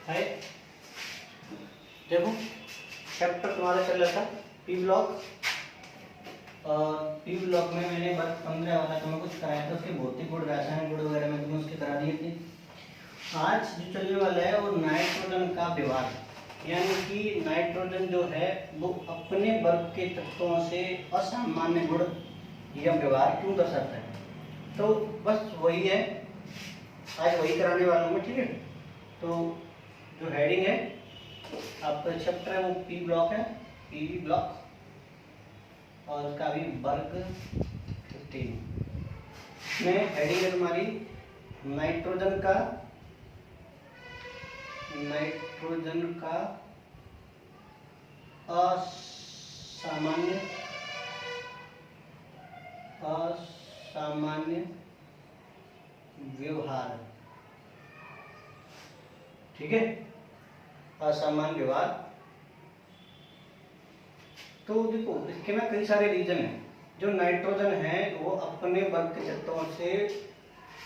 है। देखो चैप्टर तुम्हारा चल रहा था पी ब्लॉक, और पी ब्लॉक में मैंने वर्ग 15 वाला तुम्हें कुछ कराया था, उसके भौतिक गुण रासायनिक गुण वगैरह में तुम्हें उसके करा दिए थे। आज जो चलने वाला है वो नाइट्रोजन का व्यवहार, यानी कि नाइट्रोजन जो है वो अपने वर्ग के तत्वों से असामान्य गुण या व्यवहार क्यों दर्शाता है। तो बस वही है, आज वही कराने वाला हूँ मैं, ठीक है। तो जो हेडिंग है आपका चैप्टर है वो पी ब्लॉक है, पी ब्लॉक, और उसका अभी वर्ग 15 में हेडिंग है तुम्हारी नाइट्रोजन का असामान्य व्यवहार, ठीक है, असामान्य व्यवहार। तो देखो इसके ना कई सारे रीजन हैं। जो नाइट्रोजन है वो अपने वर्ग के तत्वों से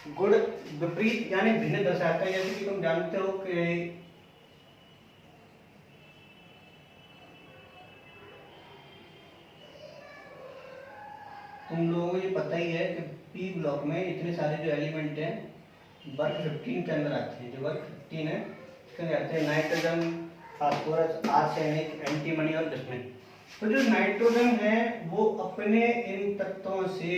गुण विपरीत यानी भिन्न दर्शाता है। जैसे कि तुम जानते हो कि तुम लोगों को ये पता ही है कि पी ब्लॉक में इतने सारे जो एलिमेंट हैं वर्ग 15 के अंदर आते हैं। जो वर्ग 15 है इसके अंदर आते हैं नाइट्रोजन, फास्फोरस, आर्सेनिक, एंटीमनी और बिस्मुथ। तो जो नाइट्रोजन है वो अपने इन तत्वों से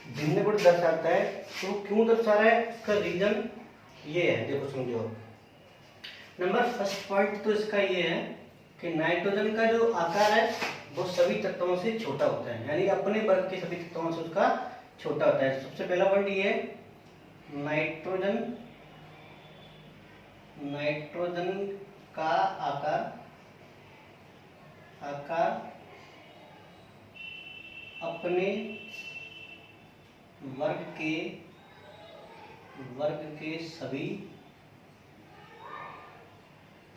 भिन्न गुण दर्शाता है। तो क्यों दर्शा रहा है, इसका रीजन ये है, देखो समझो। नंबर फर्स्ट पॉइंट तो इसका ये है कि नाइट्रोजन का जो आकार है वो सभी तत्वों से छोटा होता है, यानी अपने वर्ग के सभी तत्वों से उसका छोटा होता है। सबसे पहला पॉइंट ये है, नाइट्रोजन का आकार अपने वर्ग के सभी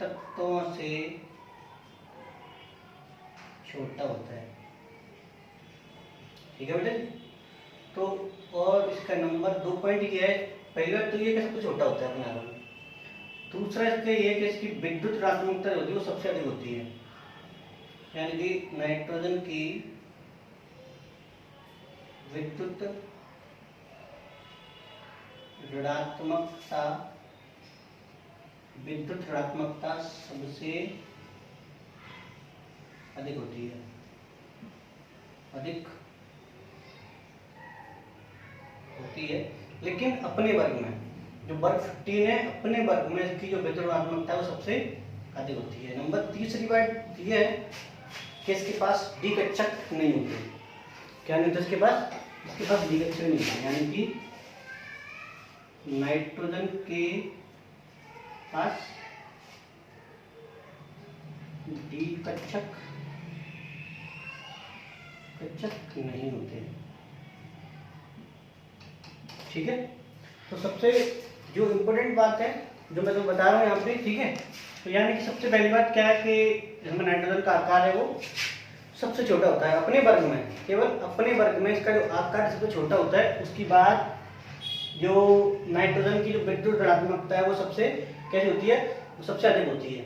तत्वों से छोटा होता है, ठीक है बेटे। तो और इसका नंबर 2 पॉइंट ये है, पहला तो ये कि सबसे छोटा होता है अपने आप में। दूसरा इसका ये है कि इसकी विद्युत ऋणात्मकता जो होती है वो सबसे अधिक होती है, यानी कि नाइट्रोजन की विद्युत ऋणात्मकता सबसे अधिक होती है, लेकिन अपने वर्ग में जो वर्ग 15 है अपने वर्ग में इसकी जो विद्युत ऋणात्मकता है वो सबसे अधिक होती है। नंबर तीसरी बात यह है कि इसके पास डी कक्षक नहीं होते। क्या नहीं होता इसके पास डी कक्षक नहीं होते, यानी कि नाइट्रोजन के पास डी कक्षक नहीं होते, ठीक है। तो सबसे जो इम्पोर्टेंट बात है जो मैं तुम्हें बता रहा हूँ यहाँ पे, ठीक है। तो यानी कि सबसे पहली बात क्या है कि जिसमें नाइट्रोजन का आकार है वो सबसे छोटा होता है अपने वर्ग में, केवल अपने वर्ग में इसका जो आकार सबसे छोटा होता है। उसकी बाद जो नाइट्रोजन की जो विद्युत ऋणात्मकता है वो सबसे कैसी होती है, वो सबसे अधिक होती है।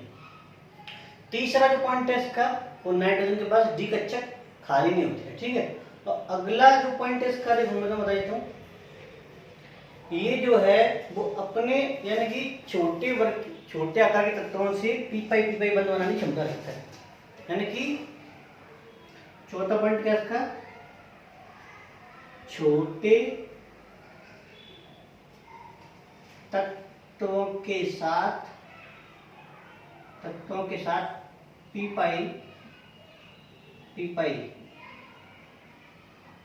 तीसरा जो पॉइंट है इसका, वो नाइट्रोजन के पास डी कक्षक खाली नहीं होते हैं, ठीक है। तो अगला जो पॉइंट है इसका, देखो मैं बता देता हूँ, ये जो है वो अपने यानी कि छोटे आकार के तत्वों से पी पाई बंध बनाने की क्षमता रखता है। यानी कि चौथा पॉइंट क्या है इसका, छोटे तत्वों के साथ पी पाई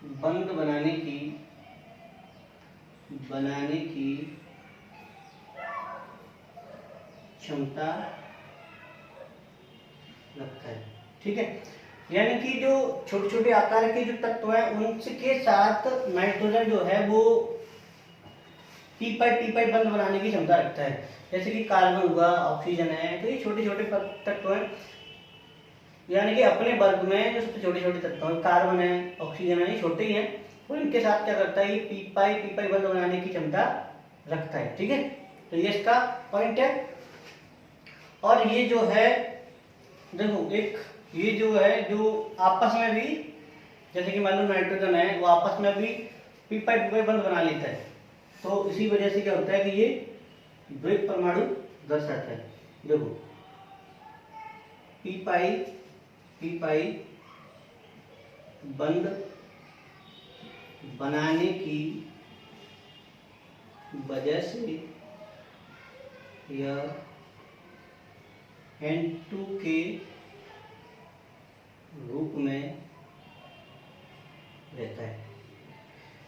बंध बनाने की क्षमता रखता है, ठीक है। यानी कि जो छोटे छोटे आकार के जो तत्व हैं उनके साथ नाइट्रोजन जो है वो पी पाई बंध बनाने की क्षमता रखता है। जैसे कि कार्बन हुआ, ऑक्सीजन है, तो ये छोटे छोटे तत्व हैं। यानी कि अपने वर्ग में जो सबसे छोटे छोटे तत्व हैं, कार्बन है, ऑक्सीजन है, ये छोटे ही हैं, और इनके साथ क्या करता है, ये पी पाई बंध बनाने की क्षमता रखता है, ठीक है। तो ये इसका पॉइंट है। और ये जो है देखो एक ये जो है जो आपस में भी, जैसे कि मान लो नाइट्रोजन है वो आपस में भी पी पाई बंद बना लेता है, तो इसी वजह से क्या होता है कि ये द्विक परमाणु दर्शाता है। देखो पी पाई बंद बनाने की वजह से यह N2 के रूप में रहता है।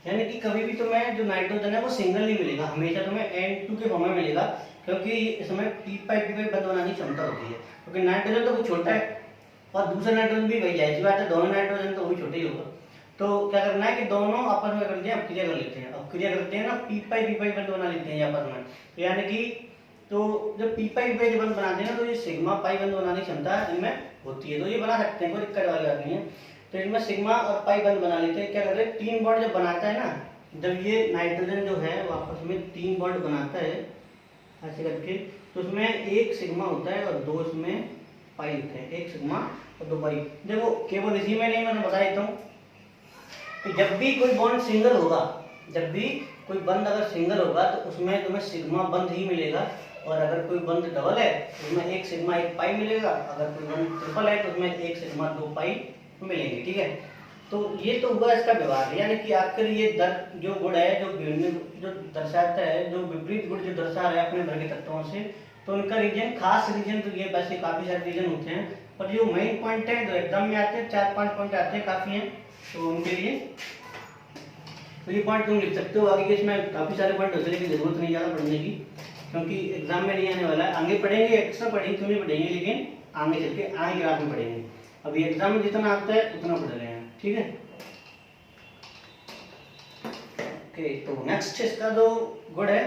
यानी कि कभी भी तुम्हें जो नाइट्रोजन है वो सिंगल नहीं मिलेगा, हमेशा तुम्हें N2 के फॉर्म में मिलेगा, क्योंकि इसमें पी पाई बंद बनाने की क्षमता होती है। क्योंकि नाइट्रोजन तो वो छोटा है और दूसरा नाइट्रोजन भी वही जाहिर सी बात है, दोनों नाइट्रोजन तो वही छोटे ही होगा। तो क्या करना है कि दोनों आपस में करते हैं, अपक्रिया कर लेते हैं, अपक्रिया करते हैं ना, पी पाई बंद बना लेते हैं आपस में। तो यानी कि तो जब पी पाई बंद बनाते हैं ना, तो ये सिग्मा पाई बंद बनाने की क्षमता इनमें होती है, तो ये बना सकते हैं, कोई दिक्कत वाली बात नहीं है। तो इनमें सिग्मा और पाई बंद बना लेते हैं। क्या करते हैं, 3 बॉन्ड जब बनाता है ना, जब ये नाइट्रोजन जो है वो आपस में 3 बॉन्ड बनाता है ऐसे करके, तो उसमें एक सिग्मा होता है और 2 इसमें पाई होते हैं, एक सिग्मा और 2 पाई। देखो केवल इसी में नहीं, मैंने बता देता हूँ कि जब भी कोई बॉन्ड सिंगल होगा, जब भी कोई बंद अगर सिंगल होगा तो उसमें तुम्हें सिग्मा बंद ही मिलेगा, और अगर कोई बंद डबल है तो उसमें एक सिग्मा 1 पाई मिलेगा, अगर कोई बंद ट्रिपल है तो उसमें एक सिग्मा 2 पाई मिलेंगे। ठीक है, तो ये तो हुआ इसका व्यवहार, यानी कि आखिर ये जो गुण है जो जो दर्शाता है, जो विपरीत गुण जो दर्शा रहा है अपने वर्ग तत्वों से, तो उनका रीजन, खास रीजन तो ये, वैसे काफी सारे रीजन होते हैं, पर जो मेन पॉइंट है जो एग्जाम में आते हैं 4-5 पॉइंट आते हैं, काफी हैं, तो उनके लिए तो ये पॉइंट तुम लिख सकते हो। आगे के इसमें काफी सारे पॉइंट होते हैं, लेकिन जरूरत नहीं ज्यादा पढ़ने की, क्योंकि एग्जाम में नहीं आने वाला है। आगे पढ़ेंगे, एक्स्ट्रा पढ़ेंगे क्यों नहीं पढ़ेंगे, लेकिन आगे चल के आगे क्लास में पढ़ेंगे। अभी एग्जाम में जितना आता है उतना पढ़ रहे हैं। ठीक है, ओके। तो नेक्स्ट इसका जो गुण है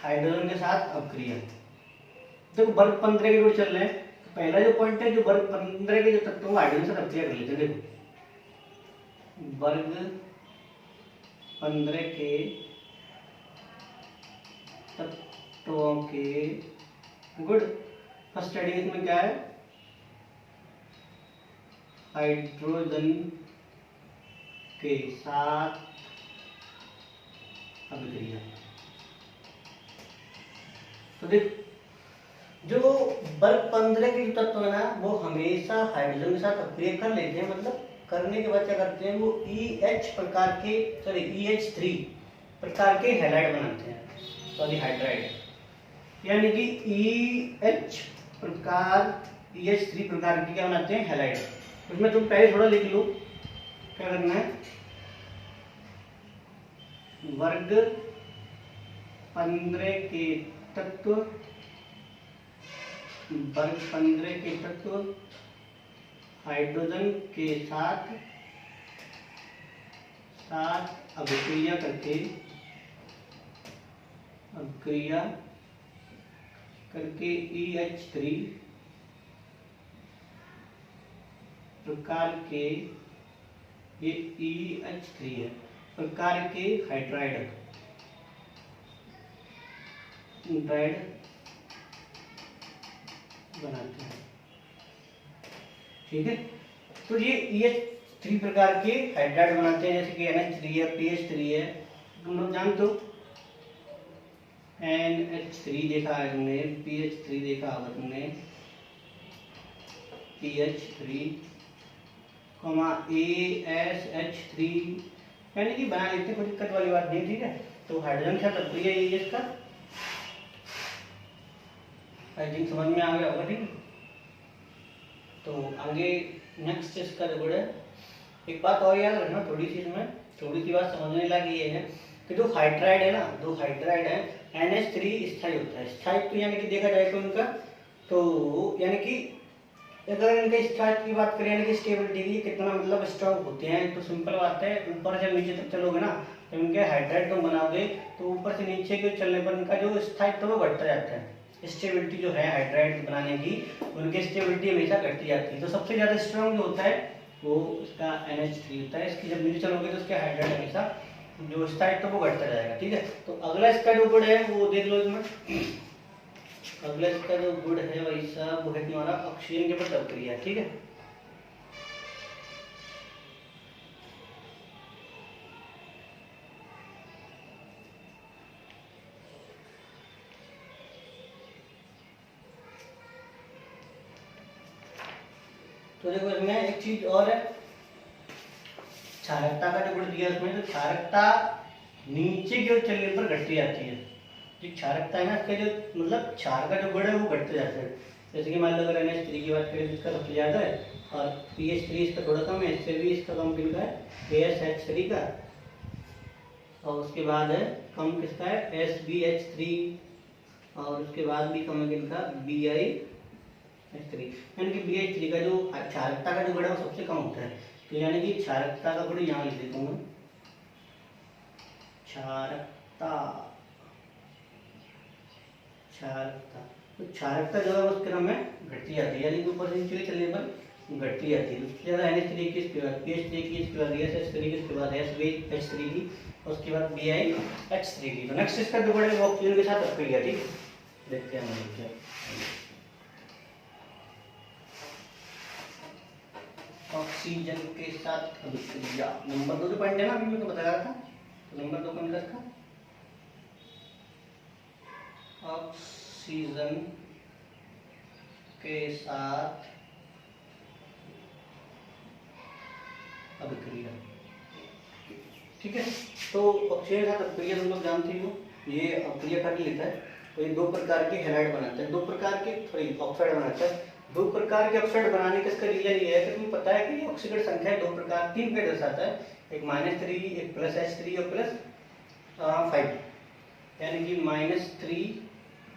हाइड्रोजन के साथ अपक्रिया, देखो वर्ग 15 के गुण चल रहे हैं। पहला जो पॉइंट है, जो वर्ग 15 के जो तत्वों का हाइड्रोजन से अपक्रिया कर लेते हैं। देखो वर्ग 15 के तत्वों के गुण, फर्स्ट हेडिंग में क्या है, हाइड्रोजन के साथ अभिक्रिया। तो देख जो वर्ग 15 के जो तत्व है ना, वो हमेशा हाइड्रोजन के साथ अभिक्रिया कर लेते हैं, मतलब करने के बाद क्या करते हैं, वो EH प्रकार के, सॉरी EH3 प्रकार के हैलाइड बनाते हैं, सॉरी हाइड्राइड, यानी कि EH प्रकार EH3 प्रकार की क्या बनाते हैं, हैलाइड। उसमें तुम पहले थोड़ा लिख लो, क्या करना है, वर्ग 15 के तत्व, वर्ग 15 के तत्व हाइड्रोजन के साथ अभिक्रिया करके EH3 प्रकार के, ये EH3 है, प्रकार के हाइड्राइड बनाते हैं। ठीक है, तो ये EH3 प्रकार के हाइड्राइड बनाते हैं, जैसे कि NH3 है, PH3 है, तुम लोग जानते हो, NH3 देखा है तुमने, PH3 देखा होगा तुमने, PH3, ASH3, यानी कि बना लेते, कोई दिक्कत वाली बात नहीं। ठीक है, तो हाइड्रोजन के साथ अभिक्रिया ये इसका, आई थिंक समझ में आ गया होगा। ठीक है, तो आगे नेक्स्ट इसका गुण है, एक बात और याद रखना, थोड़ी सी इसमें थोड़ी सी बात समझने लगी ये है कि जो हाइड्राइड है ना, दो हाइड्राइड है, NH3 स्थायी होता है। स्थायित्व यानी कि देखा जाए तो इनका, तो यानी कि अगर इनके स्थायित्व की बात करें, यानी कि स्टेबिलिटी की, कितना मतलब स्ट्रॉन्ग होते हैं, तो सिंपल बात है, ऊपर से नीचे तक चलोगे ना, तो इनके हाइड्राइड तुम बनाओगे तो ऊपर से नीचे के चलने पर इनका जो स्थायित्व वो बढ़ता जाता है। स्टेबिलिटी जो है हाइड्राइड बनाने की, उनकी स्टेबिलिटी हमेशा घटती जाती है। तो सबसे ज़्यादा स्ट्रॉन्ग जो होता है वो इसका NH3 होता है। इसकी जब नीचे चलोगे तो उसके हाइड्राइड हमेशा जो इसका है तो वो घटता जाएगा, ठीक है। तो अगला इसका जो गुण है वो देख लो इसमें, अगला इसका जो गुण है भाई साहब वो है तुम्हारा ऑक्सीजन के ऊपर अभिक्रिया, ठीक है। तो देखो इसमें एक चीज और है, क्षारकता का जो गुण दिया उसमें, तो क्षारकता नीचे की ओर चलने पर घटती जाती है। जो क्षारकता है ना इसका जो मतलब क्षार का जो गुण है वो घटते जाता है। जैसे कि मान लो अगर NH3 की बात करें तो इसका सबसे ज़्यादा है और PH3 इसका थोड़ा कम है, इससे भी इसका कम किनका है ASH3 का, और उसके बाद है कम किसका है SBH3, और उसके बाद भी कम है किनका BiH3। यानी कि BH3 का जो क्षारकता का जो गुण है वो सबसे कम होता है। तो यानी कि क्षारकता का गुण यहाँ लिख देता हूँ, क्षारकता, क्षारकता, तो क्षारकता जो है उस क्रम में घटती जाती है, यानी कि ऊपर से नीचे चलने पर घटती जाती है। उससे ज़्यादा NH3 की, इसके बाद PH3 की, इसके बाद SH3 की, इसके बाद SBH3 की, उसके बाद BiH3 की। तो नेक्स्ट इसका जो गुण है वो ऑक्सीजन के साथ अभिक्रिया, ठीक है। देखते हैं हम क्या ऑक्सीजन के साथ अभिक्रिया। नंबर 2 जो पॉइंट है ना, अभी मैं तो बता रहा था, तो नंबर 2 पॉइंट का ऑक्सीजन के साथ अभिक्रिया, ठीक है। तो ऑक्सीजन के साथ अभिक्रिया तुम लोग जानते हो, ये अभिक्रिया कर लेता है। तो ये दो प्रकार के हैलाइड बनाता है, दो प्रकार के ऑक्साइड बनाता है। दो प्रकार के ऑक्साइड बनाने का इसका रीजन ये है कि तुम्हें पता है कि ऑक्सीडेट संख्या दो प्रकार, तीन पे दर्शाता है, एक -3, एक +H3 और +5, यानी कि -3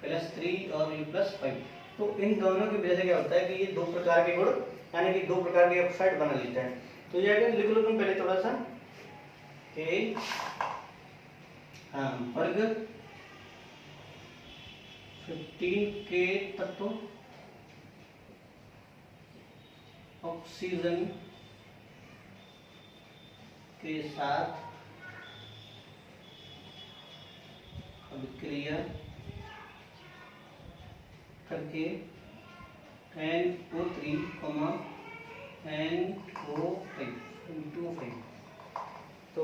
+3 और ये +5। तो इन दोनों की वजह से क्या होता है कि ये दो प्रकार के गुण, यानी कि दो प्रकार के ऑक्साइड बना लेता है। तो ये अगर लिख लो तुम पहले थोड़ा सा कि वर्ग 15 के तत्व ऑक्सीजन के साथ अभिक्रिया करके NO3, NO5, तो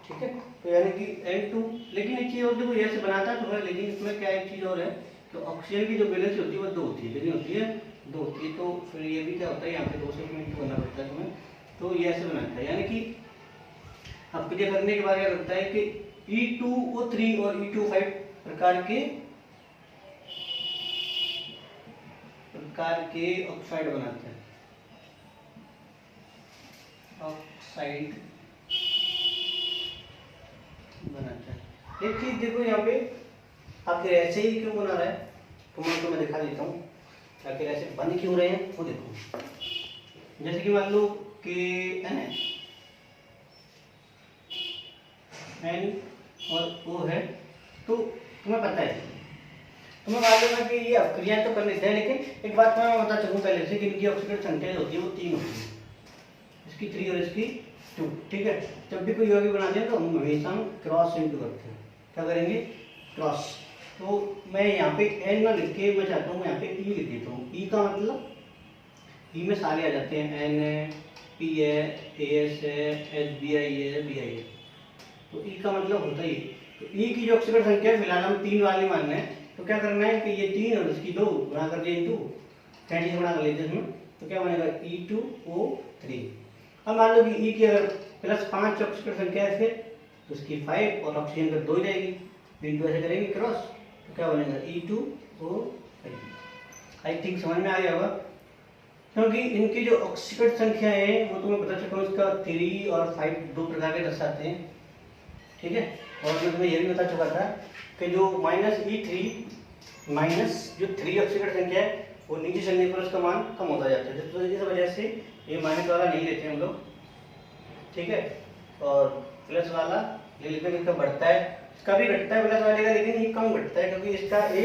ठीक है। तो यानी कि N2, लेकिन एक चीज और देखो ये से बनाता है तो, लेकिन इसमें क्या एक चीज और है, तो ऑक्सीजन की जो वैलेंसी होती है वो 2 होती है, कितनी होती है 2 होती है। तो फिर ये भी क्या होता है, यहाँ पे 2 से करना पड़ता है तुम्हें, तो ये ऐसे बनाता है। यानी कि अभिक्रिया करने के बाद क्या करता है कि E2O3 और E2O5 प्रकार के ऑक्साइड बनाते हैं, ऑक्साइड बनाता है। एक चीज देखो यहाँ पे आखिर ऐसे ही क्यों बना रहा है, तो मैं दिखा देता हूँ आखिर ऐसे बन क्यों रहे हैं। वो देखो, जैसे कि मान लो कि N और O है, तो तुम्हें पता है, तुम्हें मालूम है कि ये अभिक्रियाएं तो कर लेते हैं, लेकिन एक बात मैं बता चुकूँ पहले से कि इनकी ऑक्सीडेट संख्या होती है वो 3 होती है, इसकी 3 और इसकी 2, ठीक है। जब भी कोई यौगिक बनाते हैं तो हम हमेशा क्रॉस इंटू करते हैं, क्या करेंगे क्रॉस। तो मैं यहाँ पे N ना लिख के मैं चाहता हूँ यहाँ पे E लिख देता हूँ। E का मतलब E में सारे आ जाते हैं, N है, P है, AS है, SBI है, BI है, तो E का मतलब होता ही। तो E की जो ऑक्सीडेट संख्या फिलहाल हम 3 वाली मानना है, तो क्या करना है कि ये 3 और इसकी 2 गुणा कर दिया इंटू, कैंडी गुणा कर लेते हैं, तो क्या बनेगा E2O3। अब मान लो कि E की अगर +5 ऑक्सीडेट संख्या है फिर तो उसकी 5 और ऑक्सीजन का 2 जाएगी, इंटू ऐसे करेंगे क्रॉस, तो क्या बनेगा E2O5। आई थिंक समझ में आ गया होगा, क्योंकि इनकी जो ऑक्सीडेट संख्या है वो तुम्हें पता चला उसका 3 और 5 दो प्रकार के दर्शाते हैं, ठीक है। और मैं तुम्हें यह भी बता चुका था कि जो -E3 जो 3 ऑक्सीडेट संख्या है वो नीचे चलने पर उसका मान कम होता जाता है, तो इस वजह से ये माइनस वाला नहीं लेते हम लोग, ठीक है। और प्लस वाला ले लेते हैं, इसका बढ़ता है, इसका भी घटता है प्लस वाले का, लेकिन ये कम घटता है क्योंकि इसका